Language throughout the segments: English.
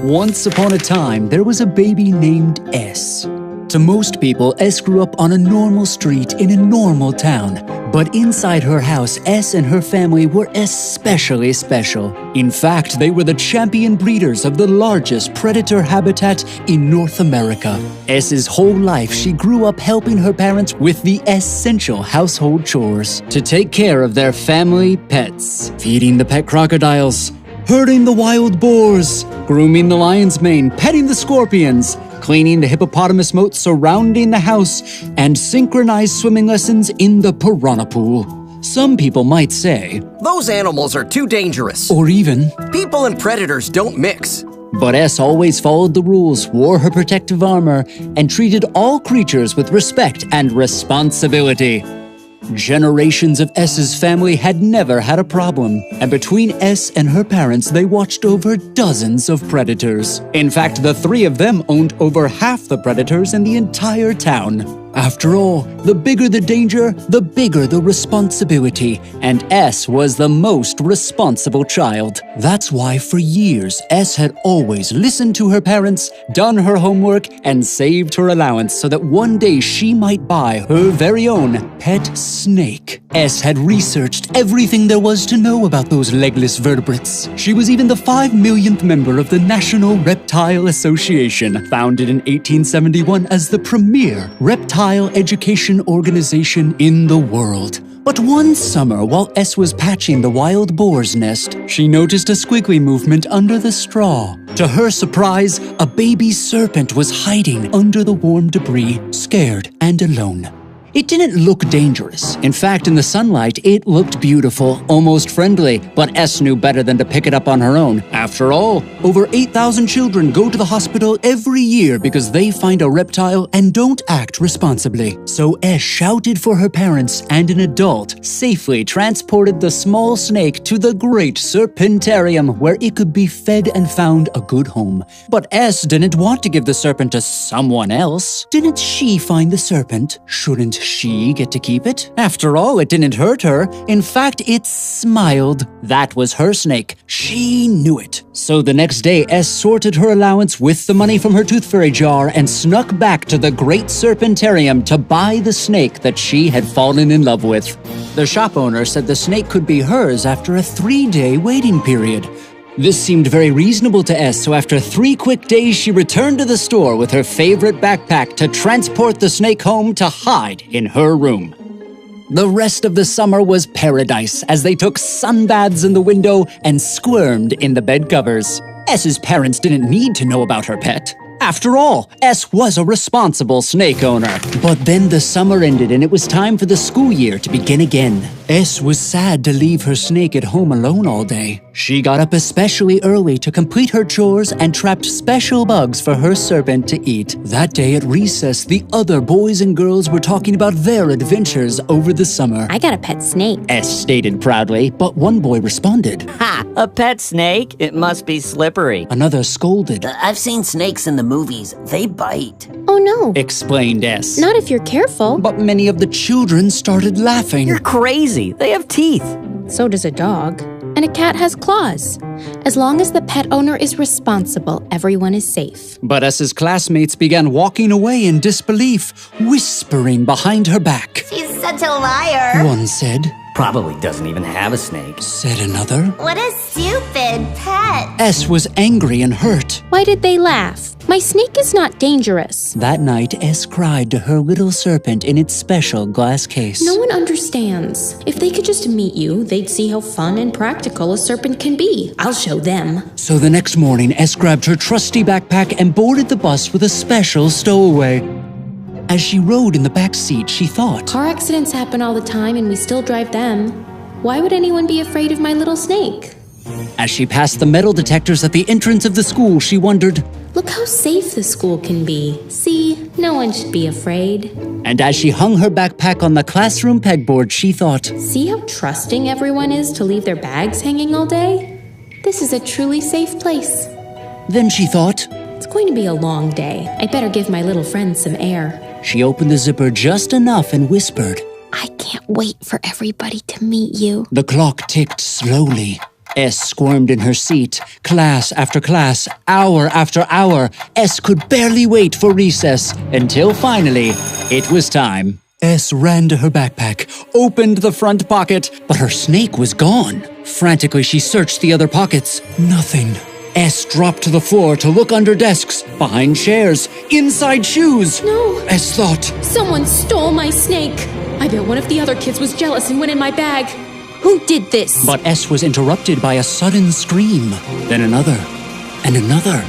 Once upon a time, there was a baby named S. To most people, S grew up on a normal street in a normal town. But inside her house, S and her family were especially special. In fact, they were the champion breeders of the largest predator habitat in North America. S's whole life, she grew up helping her parents with the essential household chores to take care of their family pets, feeding the pet crocodiles, herding the wild boars, grooming the lion's mane, petting the scorpions, cleaning the hippopotamus moat surrounding the house, and synchronized swimming lessons in the piranha pool. Some people might say, "Those animals are too dangerous." Or even, "People and predators don't mix." But S always followed the rules, wore her protective armor, and treated all creatures with respect and responsibility. Generations of S's family had never had a problem, and between S and her parents, they watched over dozens of predators. In fact, the three of them owned over half the predators in the entire town. After all, the bigger the danger, the bigger the responsibility, and S was the most responsible child. That's why for years, S had always listened to her parents, done her homework, and saved her allowance so that one day she might buy her very own pet snake. S had researched everything there was to know about those legless vertebrates. She was even the 5 millionth member of the National Reptile Association, founded in 1871 as the premier reptile education organization in the world. But one summer, while S was patching the wild boar's nest, she noticed a squiggly movement under the straw. To her surprise, a baby serpent was hiding under the warm debris, scared and alone. It didn't look dangerous. In fact, in the sunlight, it looked beautiful, almost friendly, but S knew better than to pick it up on her own. After all, over 8,000 children go to the hospital every year because they find a reptile and don't act responsibly. So S shouted for her parents, and an adult safely transported the small snake to the great serpentarium where it could be fed and found a good home. But S didn't want to give the serpent to someone else. Didn't she find the serpent? Shouldn't she get to keep it? After all, it didn't hurt her. In fact, it smiled. That was her snake. She knew it. So the next day, S sorted her allowance with the money from her tooth fairy jar and snuck back to the great serpentarium to buy the snake that she had fallen in love with. The shop owner said the snake could be hers after a 3-day waiting period. This seemed very reasonable to S, so after 3 quick days, she returned to the store with her favorite backpack to transport the snake home to hide in her room. The rest of the summer was paradise as they took sunbaths in the window and squirmed in the bed covers. S's parents didn't need to know about her pet. After all, S was a responsible snake owner. But then the summer ended and it was time for the school year to begin again. S was sad to leave her snake at home alone all day. She got up especially early to complete her chores and trapped special bugs for her serpent to eat. That day at recess, the other boys and girls were talking about their adventures over the summer. "I got a pet snake," S stated proudly, but one boy responded. "Ha! A pet snake? It must be slippery." Another scolded. I've seen snakes in the movies. They bite. "Oh no, Explained S. not if you're careful." But many of the children started laughing. You're crazy. They have teeth. So does a dog. And a cat has claws. As long as the pet owner is responsible, everyone is safe. But S's classmates began walking away in disbelief, whispering behind her back. She's such a liar. One said. Probably doesn't even have a snake. Said another. What a stupid pet. S was angry and hurt. Why did they laugh? My snake is not dangerous. That night, S cried to her little serpent in its special glass case. No one understands. If they could just meet you, they'd see how fun and practical a serpent can be. I'll show them. So the next morning, S grabbed her trusty backpack and boarded the bus with a special stowaway. As she rode in the back seat, she thought, Car accidents happen all the time and we still drive them. Why would anyone be afraid of my little snake? As she passed the metal detectors at the entrance of the school, she wondered, Look how safe the school can be. See, no one should be afraid. And as she hung her backpack on the classroom pegboard, she thought, See how trusting everyone is to leave their bags hanging all day? This is a truly safe place. Then she thought, It's going to be a long day. I better give my little friend some air. She opened the zipper just enough and whispered, I can't wait for everybody to meet you. The clock ticked slowly. S squirmed in her seat. Class after class, hour after hour. S could barely wait for recess until finally, it was time. S ran to her backpack, opened the front pocket, but her snake was gone. Frantically, she searched the other pockets. Nothing. S dropped to the floor to look under desks, behind chairs, inside shoes. No. S thought, Someone stole my snake. I bet one of the other kids was jealous and went in my bag. Who did this? but S was interrupted by a sudden scream, then another, and another.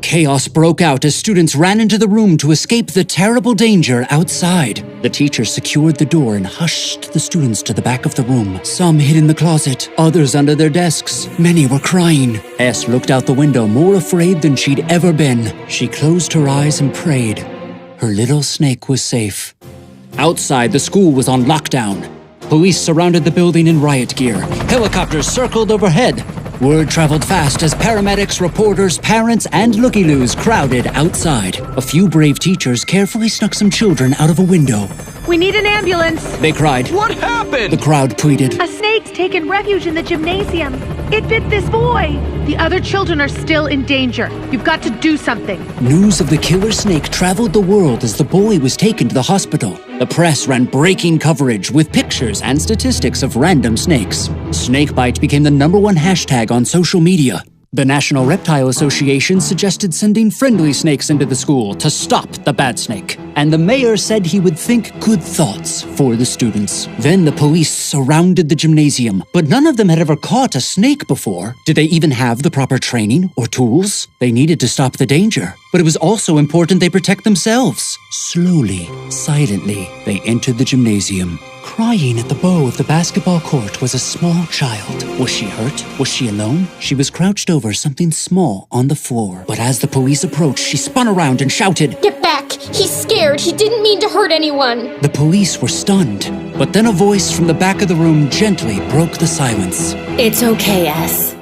Chaos broke out as students ran into the room to escape the terrible danger outside. The teacher secured the door and hushed the students to the back of the room. Some hid in the closet, others under their desks. Many were crying. S looked out the window more afraid than she'd ever been. She closed her eyes and prayed. Her little snake was safe. Outside, the school was on lockdown. Police surrounded the building in riot gear. Helicopters circled overhead. Word traveled fast as paramedics, reporters, parents, and looky-loos crowded outside. A few brave teachers carefully snuck some children out of a window. We need an ambulance. They cried. What happened? The crowd pleaded. A snake's taken refuge in the gymnasium. It bit this boy. The other children are still in danger. You've got to do something. News of the killer snake traveled the world as the boy was taken to the hospital. The press ran breaking coverage with pictures and statistics of random snakes. Snakebite became the #1 hashtag on social media. The National Reptile Association suggested sending friendly snakes into the school to stop the bad snake. And the mayor said he would think good thoughts for the students. Then the police surrounded the gymnasium, but none of them had ever caught a snake before. Did they even have the proper training or tools? They needed to stop the danger, but it was also important they protect themselves. Slowly, silently, they entered the gymnasium. Crying at the bow of the basketball court was a small child. Was she hurt? Was she alone? She was crouched over something small on the floor. But as the police approached, she spun around and shouted, Get back! He's scared! He didn't mean to hurt anyone! The police were stunned. But then a voice from the back of the room gently broke the silence. It's okay, S.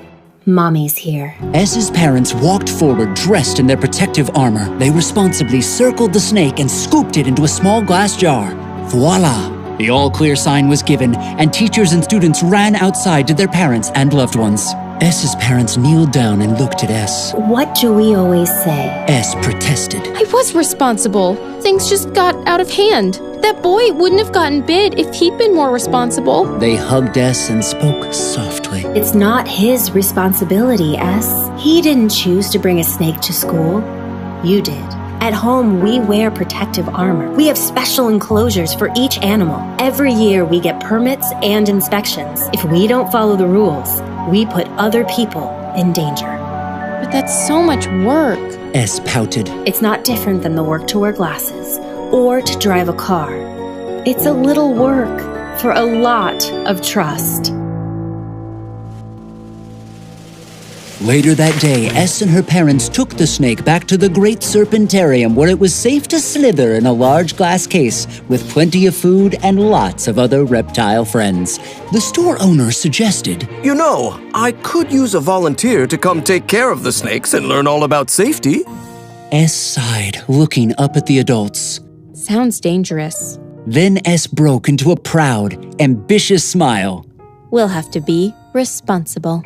Mommy's here. S's parents walked forward dressed in their protective armor. They responsibly circled the snake and scooped it into a small glass jar. Voila! The all-clear sign was given, and teachers and students ran outside to their parents and loved ones. S's parents kneeled down and looked at S. What do we always say? S protested. I was responsible. Things just got out of hand. That boy wouldn't have gotten bit if he'd been more responsible. They hugged S and spoke softly. It's not his responsibility, S. He didn't choose to bring a snake to school. You did. At home, we wear protective armor. We have special enclosures for each animal. Every year, we get permits and inspections. If we don't follow the rules, we put other people in danger. But that's so much work. S pouted. It's not different than the work to wear glasses or to drive a car. It's a little work for a lot of trust. Later that day, S and her parents took the snake back to the Great Serpentarium where it was safe to slither in a large glass case with plenty of food and lots of other reptile friends. The store owner suggested, You know, I could use a volunteer to come take care of the snakes and learn all about safety. S sighed, looking up at the adults. Sounds dangerous. Then S broke into a proud, ambitious smile. We'll have to be responsible.